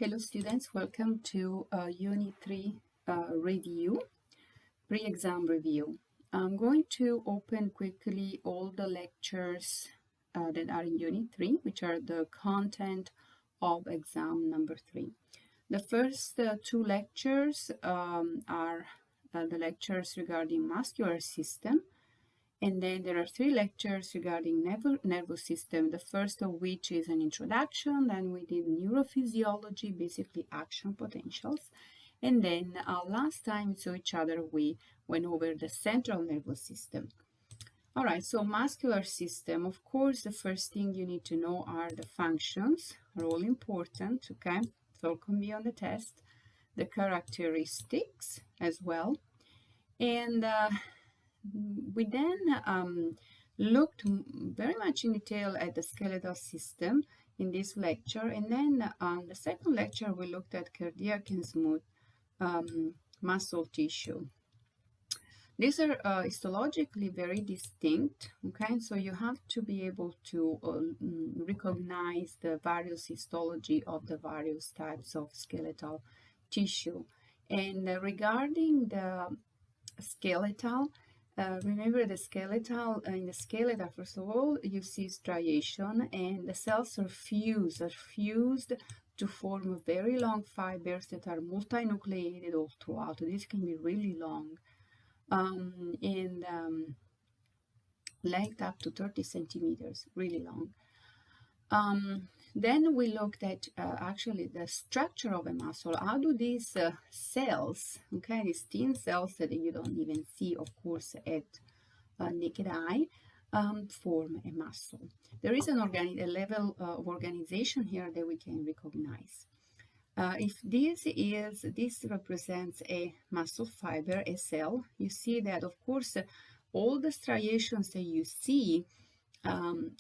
Hello students, welcome to Unit 3 review, pre-exam review. I'm going to open quickly all the lectures that are in Unit 3, which are the content of exam number 3. The first two lectures are the lectures regarding muscular system, and then there are three lectures regarding nervous system, the first of which is an introduction, then we did neurophysiology, basically action potentials, and then last time we saw each other, we went over the central nervous system. All right, so muscular system, of course, the first thing you need to know are the functions, are all important, okay? So it can be on the test, the characteristics as well, and we then looked very much in detail at the skeletal system in this lecture, and then on the second lecture we looked at cardiac and smooth muscle tissue. These are histologically very distinct, okay, so you have to be able to recognize the various histology of the various types of skeletal tissue. And regarding the skeletal, remember the skeletal, in the skeletal, first of all, you see striation, and the cells are fused to form very long fibers that are multinucleated all throughout. This can be really long, and length up to 30 centimeters, really long. Then we looked at actually the structure of a muscle. How do these cells, okay, these thin cells that you don't even see, of course, at naked eye, form a muscle? There is a level of organization here that we can recognize. If this represents a muscle fiber, a cell, you see that, of course, all the striations that you see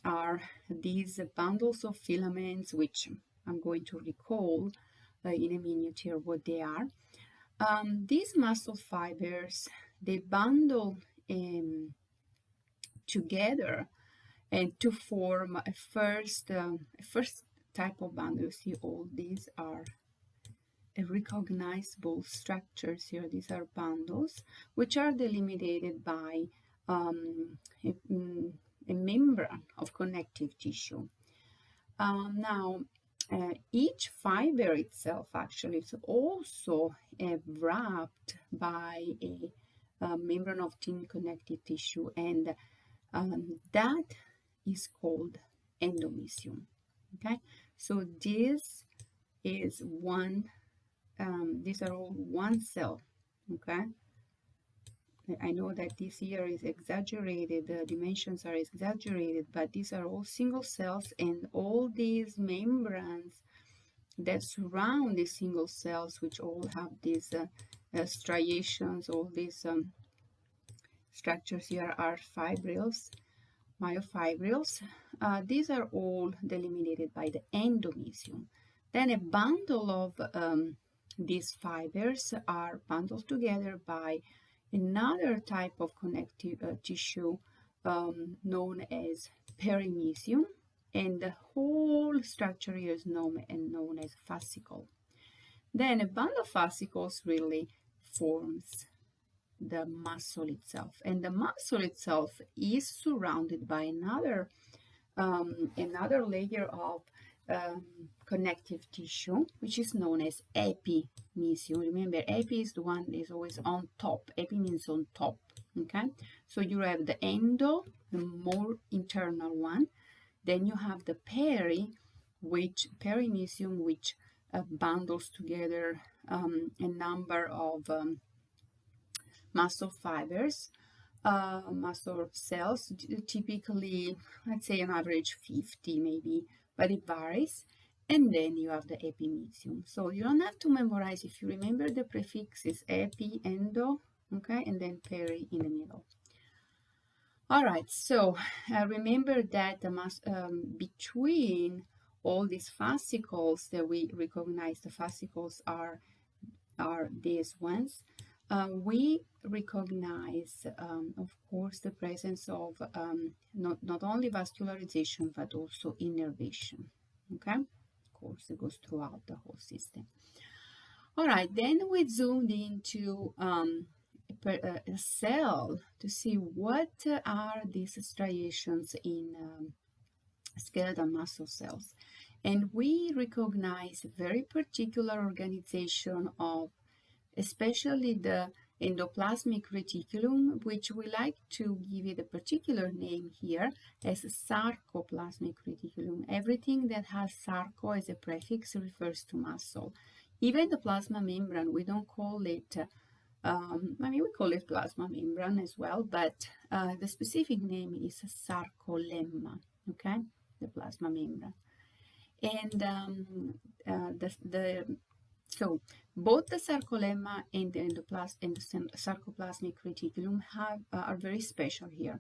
are these bundles of filaments, which I'm going to recall in a minute here what they are. These muscle fibers, they bundle together and to form a first type of bundle. You see all these are recognizable structures here. These are bundles which are delimited by a membrane of connective tissue. Now, each fiber itself actually is also wrapped by a membrane of thin connective tissue, and that is called endomysium. Okay, so this is one. These are all one cell. Okay. I know that this here is exaggerated, the dimensions are exaggerated, but these are all single cells, and all these membranes that surround these single cells, which all have these striations, all these structures here are fibrils, myofibrils. These are all delimited by the endomysium. Then a bundle of these fibers are bundled together by another type of connective tissue known as perimysium, and the whole structure here is known as fascicle. Then a bundle of fascicles really forms the muscle itself, and the muscle itself is surrounded by another layer of connective tissue, which is known as epimysium. Remember, epi is the one that is always on top. Epi means on top. Okay, so you have the endo, the more internal one. Then you have the perimysium, which bundles together a number of muscle fibers, muscle cells, typically, let's say, an average 50 maybe, but it varies. And then you have the epimysium. So you don't have to memorize. If you remember the prefixes epi, endo, okay, and then peri in the middle. All right, so remember that between all these fascicles that we recognize, the fascicles are these ones. We recognize, of course, the presence of not only vascularization, but also innervation. Okay, course, it goes throughout the whole system. All right, then we zoomed into a cell to see what are these striations in skeletal muscle cells. And we recognize a very particular organization of especially the endoplasmic reticulum, which we like to give it a particular name here as sarcoplasmic reticulum. Everything that has sarco as a prefix refers to muscle. Even the plasma membrane, we don't call it, we call it plasma membrane as well, but the specific name is sarcolemma, okay, the plasma membrane. And so both the sarcolemma and the sarcoplasmic reticulum are very special here.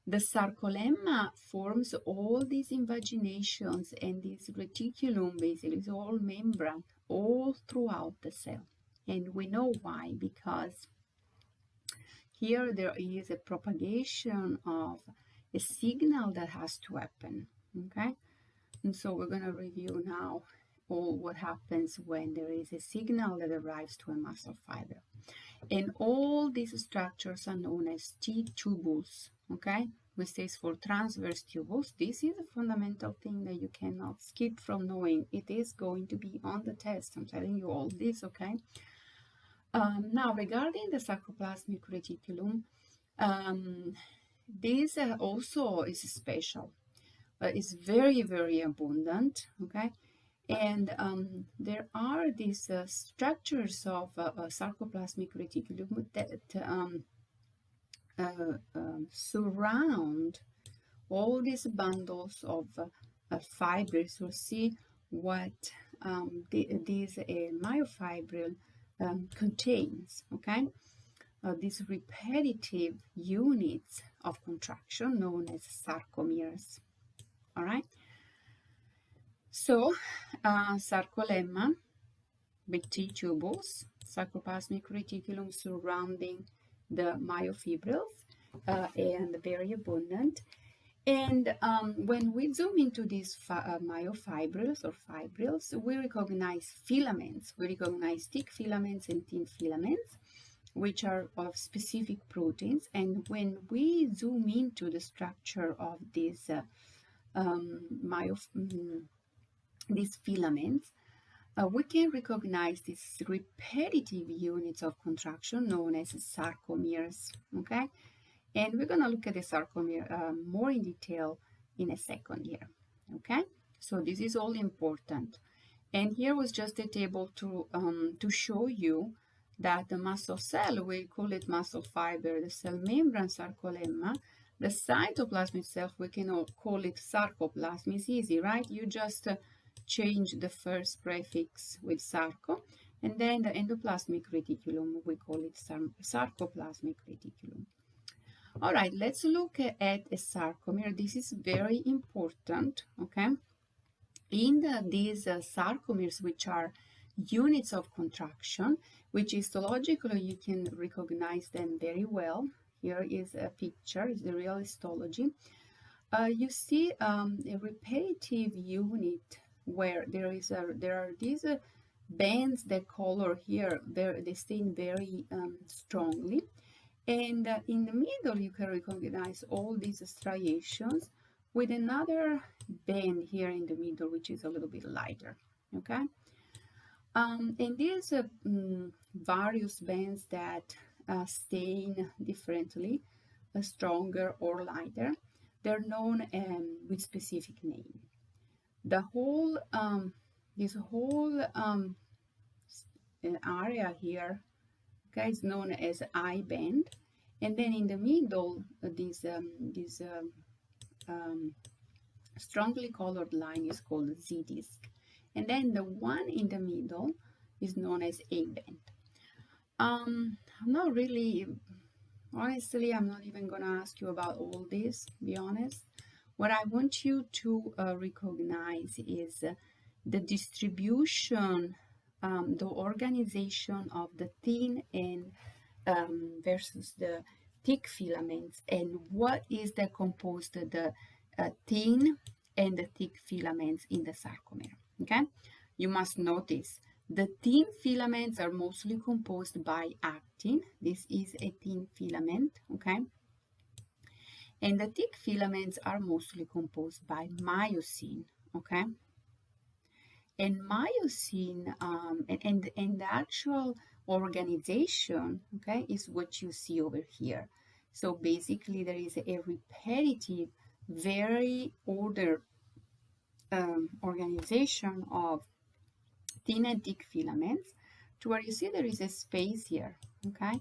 The sarcolemma forms all these invaginations, and this reticulum basically is all membrane all throughout the cell. And we know why, because here there is a propagation of a signal that has to happen, okay? And so we're going to review now all what happens when there is a signal that arrives to a muscle fiber. And all these structures are known as T-tubules, okay? Which stands for transverse tubules. This is a fundamental thing that you cannot skip from knowing. It is going to be on the test. I'm telling you all this, okay? Now, regarding the sarcoplasmic reticulum, this also is special. It's very, very abundant, okay? And there are these structures of sarcoplasmic reticulum that surround all these bundles of fibers. We'll see what these myofibril contains, okay? These repetitive units of contraction known as sarcomeres, all right? So, sarcolemma, big T-tubules, sarcoplasmic reticulum surrounding the myofibrils, and very abundant. And when we zoom into these myofibrils or fibrils, we recognize filaments. We recognize thick filaments and thin filaments, which are of specific proteins. And when we zoom into the structure of these these filaments, we can recognize these repetitive units of contraction known as sarcomeres, okay? And we're going to look at the sarcomere more in detail in a second here, okay? So this is all important. And here was just a table to show you that the muscle cell, we call it muscle fiber, the cell membrane sarcolemma, the cytoplasm itself, we can all call it sarcoplasm. It's easy, right? You just change the first prefix with sarco, and then the endoplasmic reticulum, we call it sarcoplasmic reticulum. All right, let's look at a sarcomere. This is very important, okay? In these sarcomeres, which are units of contraction, which histologically you can recognize them very well. Here is a picture, is the real histology. You see a repetitive unit where there are these bands that color here, they stain very strongly. And in the middle, you can recognize all these striations with another band here in the middle, which is a little bit lighter, okay? And these various bands that stain differently, stronger or lighter, they're known with specific name. The whole, this whole area here, okay, is known as I band, and then in the middle, this strongly colored line is called Z disc, and then the one in the middle is known as A band. I'm not really, honestly, I'm not even going to ask you about all this, be honest. What I want you to recognize is the distribution, the organization of the thin and versus the thick filaments, and what is the composed the thin and the thick filaments in the sarcomere. okay? You must notice the thin filaments are mostly composed by actin. This is a thin filament, okay? And the thick filaments are mostly composed by myosin, okay? And myosin and the actual organization, okay, is what you see over here. So basically there is a repetitive, very ordered organization of thin and thick filaments to where you see there is a space here, okay?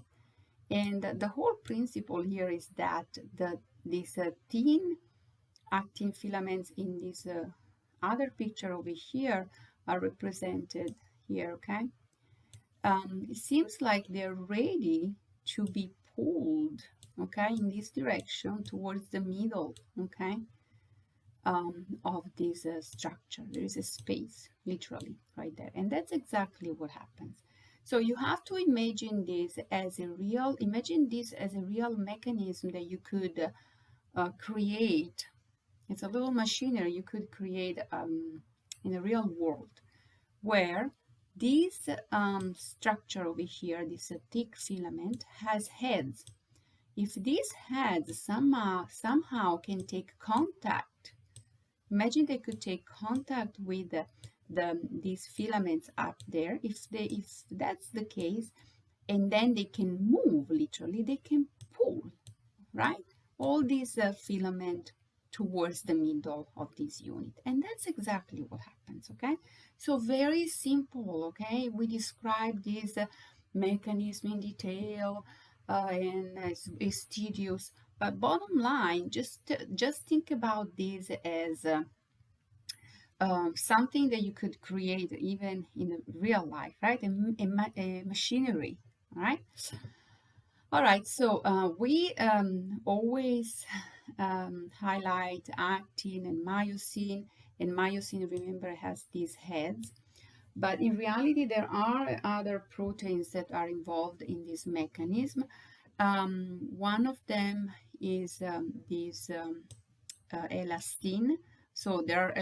And the whole principle here is that these thin actin filaments in this other picture over here are represented here, okay? It seems like they're ready to be pulled, okay, in this direction towards the middle, okay, of this structure. There is a space, literally, right there. And that's exactly what happens. So you have to imagine this as a real mechanism that you could create. It's a little machinery you could create in the real world, where this structure over here, this thick filament, has heads. If these heads somehow can take contact, imagine they could take contact with these filaments up there. If that's the case, and then they can move, literally, they can pull, right? All these filament towards the middle of this unit, and that's exactly what happens, okay? So very simple, okay? We describe this mechanism in detail and it's tedious, but bottom line, just think about this as something that you could create even in real life, right? A machinery, all right? All right, so we always highlight actin and myosin, remember, has these heads. But in reality, there are other proteins that are involved in this mechanism. One of them is elastin. So there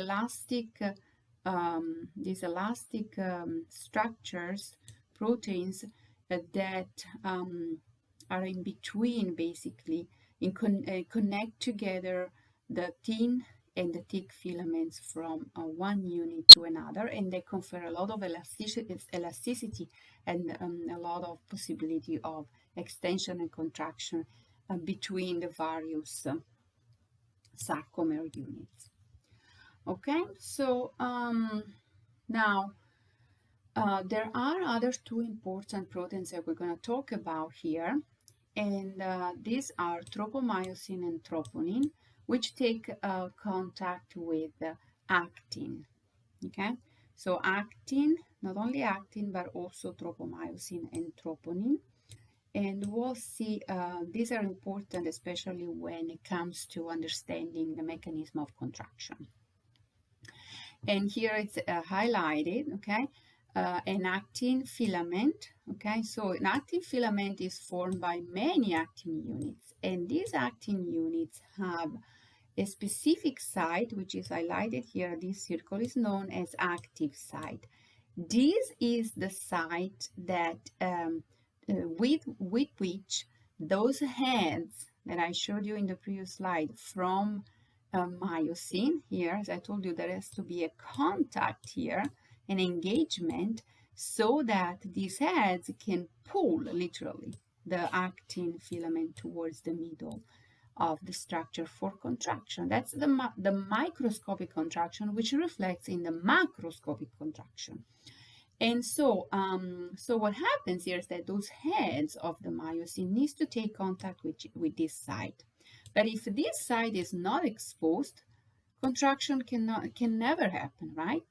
are these elastic structures, proteins that are in between, basically, connect together the thin and the thick filaments from one unit to another, and they confer a lot of elasticity and a lot of possibility of extension and contraction between the various sarcomer units. Okay, so now there are other two important proteins that we're going to talk about here, and these are tropomyosin and troponin, which take contact with actin. Okay, so actin, not only actin, but also tropomyosin and troponin. And we'll see these are important, especially when it comes to understanding the mechanism of contraction. And here it's highlighted, okay? An actin filament, okay? So an actin filament is formed by many actin units, and these actin units have a specific site, which is highlighted here. This circle is known as active site. This is the site that with which those heads that I showed you in the previous slide from myosin, here, as I told you, there has to be a contact here, an engagement, so that these heads can pull, literally, the actin filament towards the middle of the structure for contraction. That's the microscopic contraction, which reflects in the macroscopic contraction. And so, what happens here is that those heads of the myosin needs to take contact with this site. But if this site is not exposed, contraction can never happen, right?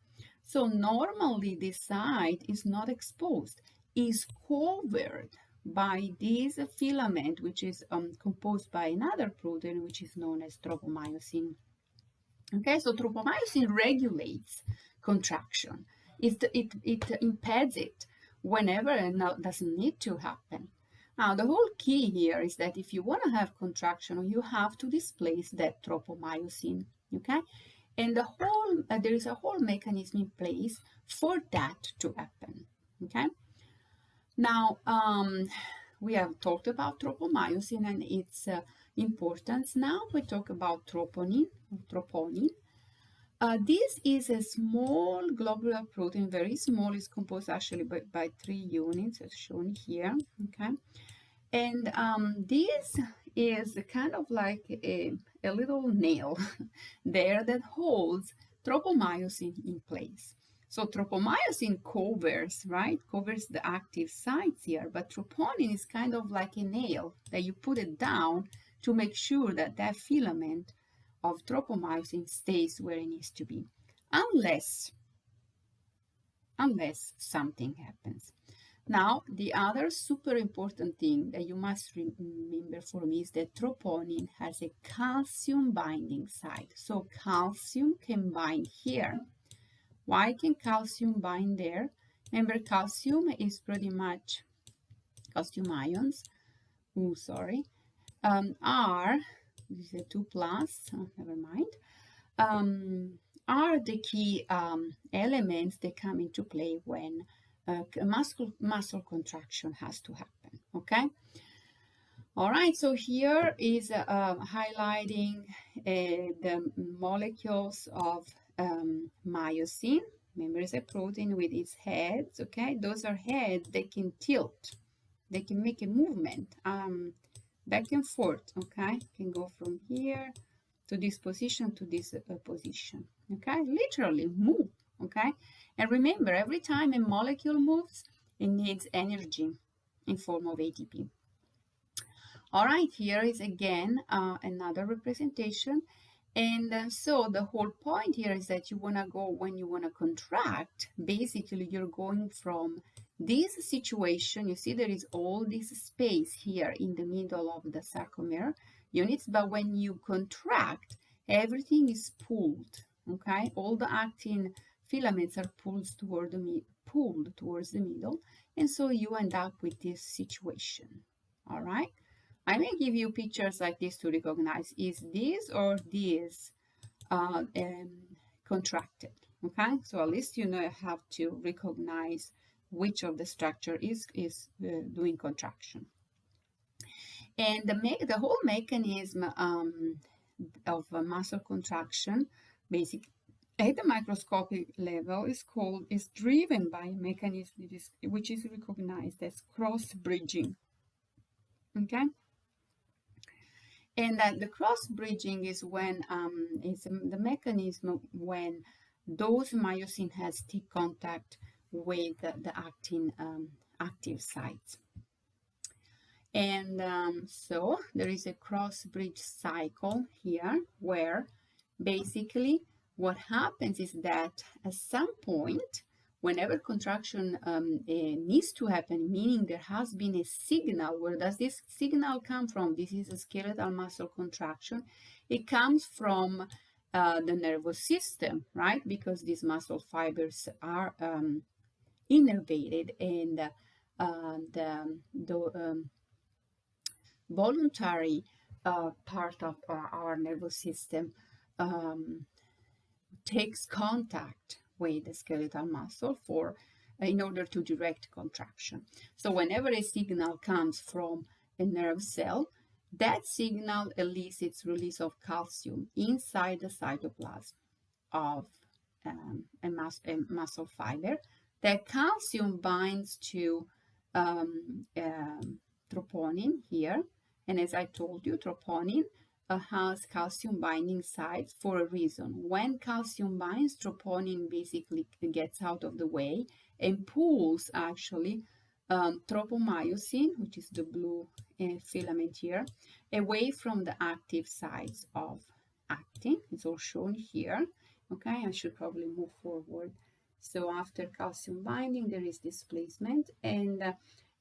So normally this site is not exposed, is covered by this filament, which is composed by another protein, which is known as tropomyosin. Okay, so tropomyosin regulates contraction. It impedes it whenever it doesn't need to happen. Now, the whole key here is that if you want to have contraction, you have to displace that tropomyosin, okay? And there is a whole mechanism in place for that to happen. Okay. Now, we have talked about tropomyosin and its importance. Now we talk about troponin. This is a small globular protein, very small. It's composed actually by 3 units, as shown here. Okay, and this is kind of like a little nail there that holds tropomyosin in place. So tropomyosin covers, right? Covers the active sites here, but troponin is kind of like a nail that you put it down to make sure that that filament of tropomyosin stays where it needs to be, unless something happens. Now, the other super important thing that you must remember for me is that troponin has a calcium binding site. So calcium can bind here. Why can calcium bind there? Remember, calcium is pretty much, calcium ions, are, this is a 2 plus, never mind, are the key elements that come into play when muscle contraction has to happen, okay? All right, so here is highlighting the molecules of myosin. Remember, it's a protein with its heads, okay? Those are heads. They can tilt. They can make a movement back and forth, okay? Can go from here to this position to this position, okay? Literally move, okay? And remember, every time a molecule moves, it needs energy in form of ATP. All right, here is again another representation. And so the whole point here is that you want to go, when you want to contract, basically you're going from this situation. You see there is all this space here in the middle of the sarcomere units, but when you contract, everything is pulled, okay? All the actin filaments are pulled towards the middle, and so you end up with this situation. All right, I may give you pictures like this to recognize, is this or this contracted, okay? So at least you know you have to recognize which of the structure is doing contraction. And the whole mechanism of muscle contraction, basically at the microscopic level, is driven by a mechanism which is recognized as cross bridging. Okay, and the cross bridging is when is the mechanism when those myosin has take contact with the actin active sites. And so there is a cross bridge cycle here where basically what happens is that at some point, whenever contraction needs to happen, meaning there has been a signal, where does this signal come from? This is a skeletal muscle contraction. It comes from the nervous system, right? Because these muscle fibers are innervated, and the voluntary part of our nervous system takes contact with the skeletal muscle in order to direct contraction. So whenever a signal comes from a nerve cell, that signal elicits release of calcium inside the cytoplasm of a muscle fiber. That calcium binds to troponin here, and as I told you, troponin has calcium binding sites for a reason. When calcium binds, troponin basically gets out of the way and pulls actually tropomyosin, which is the blue filament here, away from the active sites of actin. It's all shown here. Okay, I should probably move forward. So after calcium binding, there is displacement, and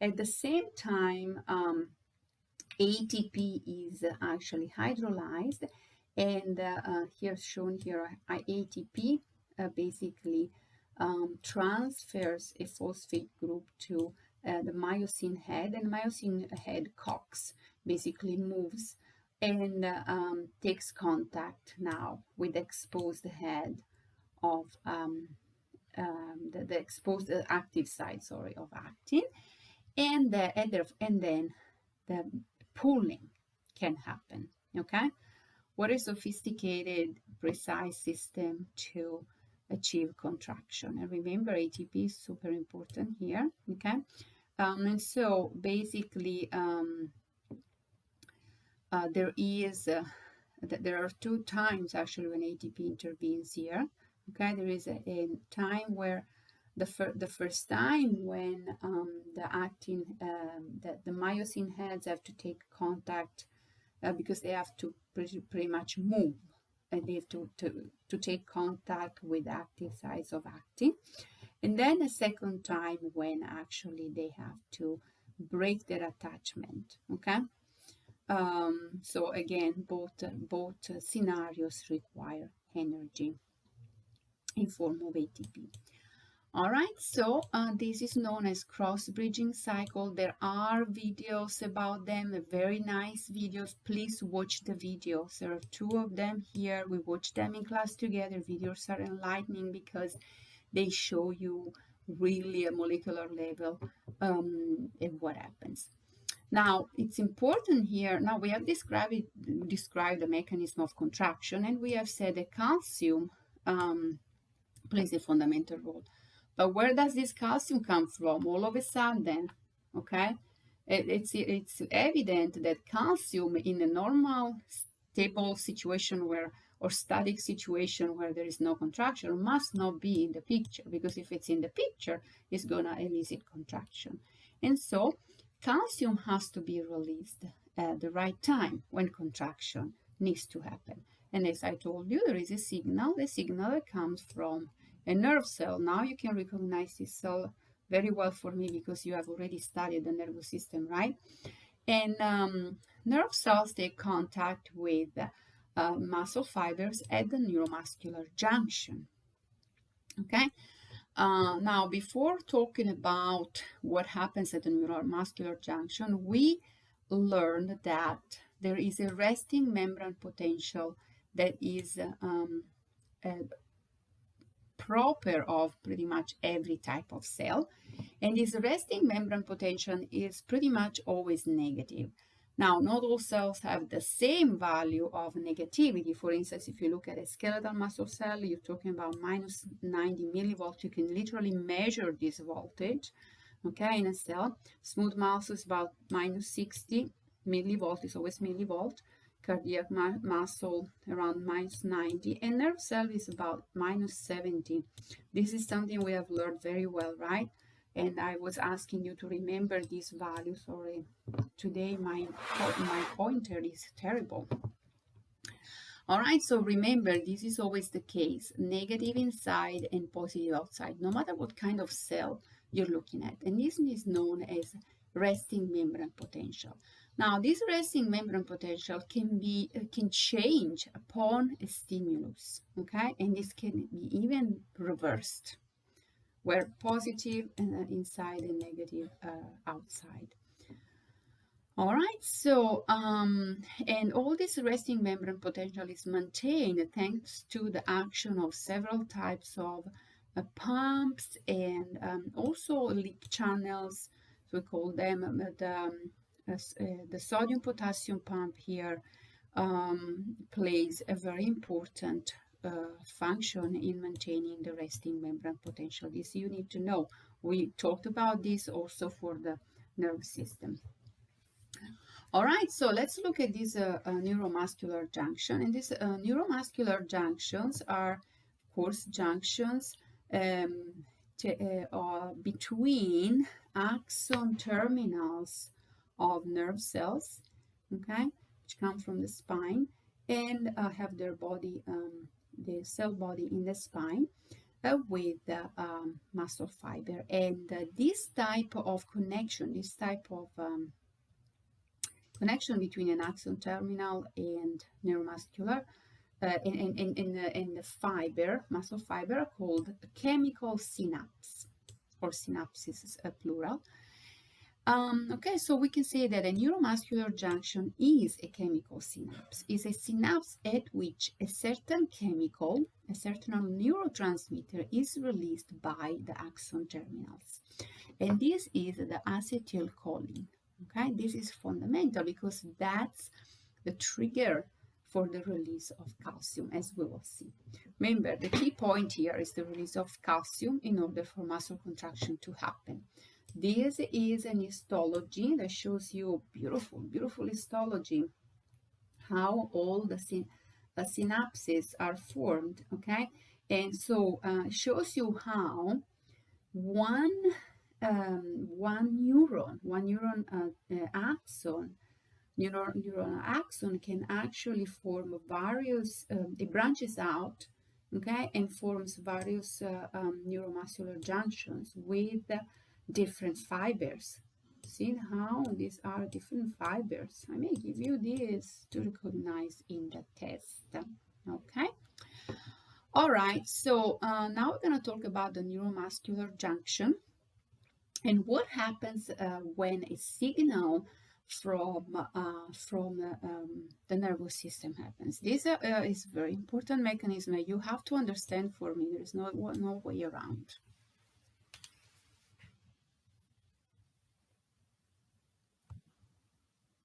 at the same time, ATP is actually hydrolyzed, and here shown here, ATP basically transfers a phosphate group to the myosin head, and myosin head COX basically moves and takes contact now with the exposed head of the exposed active side, sorry, of actin, and then the pulling can happen. Okay, what a sophisticated, precise system to achieve contraction. And remember, ATP is super important here. Okay, and so basically there are two times actually when ATP intervenes here. Okay, there is a time where the first time when the actin, the myosin heads have to take contact because they have to pretty much move, and they have to take contact with active sites of actin. And then a second time when actually they have to break their attachment. Okay. So again, both scenarios require energy in form of ATP. All right, so this is known as cross-bridging cycle. There are videos about them, very nice videos. Please watch the videos. There are two of them here. We watched them in class together. Videos are enlightening because they show you really a molecular level and what happens. Now, it's important here, now we have described the mechanism of contraction, and we have said that calcium plays a fundamental role. But where does this calcium come from? All of a sudden, okay? It's evident that calcium in a normal, stable situation or static situation where there is no contraction must not be in the picture, because if it's in the picture, it's going to elicit contraction. And so calcium has to be released at the right time when contraction needs to happen. And as I told you, there is a signal. The signal that comes from a nerve cell. Now you can recognize this cell very well for me because you have already studied the nervous system, right? And nerve cells take contact with muscle fibers at the neuromuscular junction. Okay? Now, before talking about what happens at the neuromuscular junction, we learned that there is a resting membrane potential that is proper of pretty much every type of cell. And this resting membrane potential is pretty much always negative. Now, not all cells have the same value of negativity. For instance, if you look at a skeletal muscle cell, you're talking about minus 90 millivolts. You can literally measure this voltage, okay, in a cell. Smooth muscle is about minus 60 millivolts, it's always millivolt. Cardiac muscle around minus 90, and nerve cell is about minus 70. This is something we have learned very well, right? And I was asking you to remember these values. Sorry, today my pointer is terrible. All right, so remember, this is always the case. Negative inside and positive outside, no matter what kind of cell you're looking at. And this is known as resting membrane potential. Now, this resting membrane potential can change upon a stimulus, okay? And this can be even reversed, where positive inside and negative outside. All right, so, and all this resting membrane potential is maintained thanks to the action of several types of pumps and also leak channels. So we call them the sodium-potassium pump here plays a very important function in maintaining the resting membrane potential. This you need to know. We talked about this also for the nervous system. All right, so let's look at this neuromuscular junction. And these neuromuscular junctions are, of course, junctions between axon terminals of nerve cells, okay, which come from the spine and have their body, the cell body in the spine with the muscle fiber. And this type of connection, connection between an axon terminal and neuromuscular and the fiber, muscle fiber, are called chemical synapse, or synapses plural. Okay, so we can say that a neuromuscular junction is a chemical synapse, is a synapse at which a certain chemical, a certain neurotransmitter is released by the axon terminals. And this is the acetylcholine. Okay, this is fundamental because that's the trigger for the release of calcium, as we will see. Remember, the key point here is the release of calcium in order for muscle contraction to happen. This is an histology that shows you beautiful, beautiful histology, how all the synapses are formed, okay? And so it shows you how one neuron axon can actually form various, it branches out, okay, and forms various neuromuscular junctions with different fibers. See how these are different fibers. I may give you this to recognize in the test, okay? All right, so now we're going to talk about the neuromuscular junction and what happens when a signal from the nervous system happens. This is a very important mechanism that you have to understand. For me, there is no way around.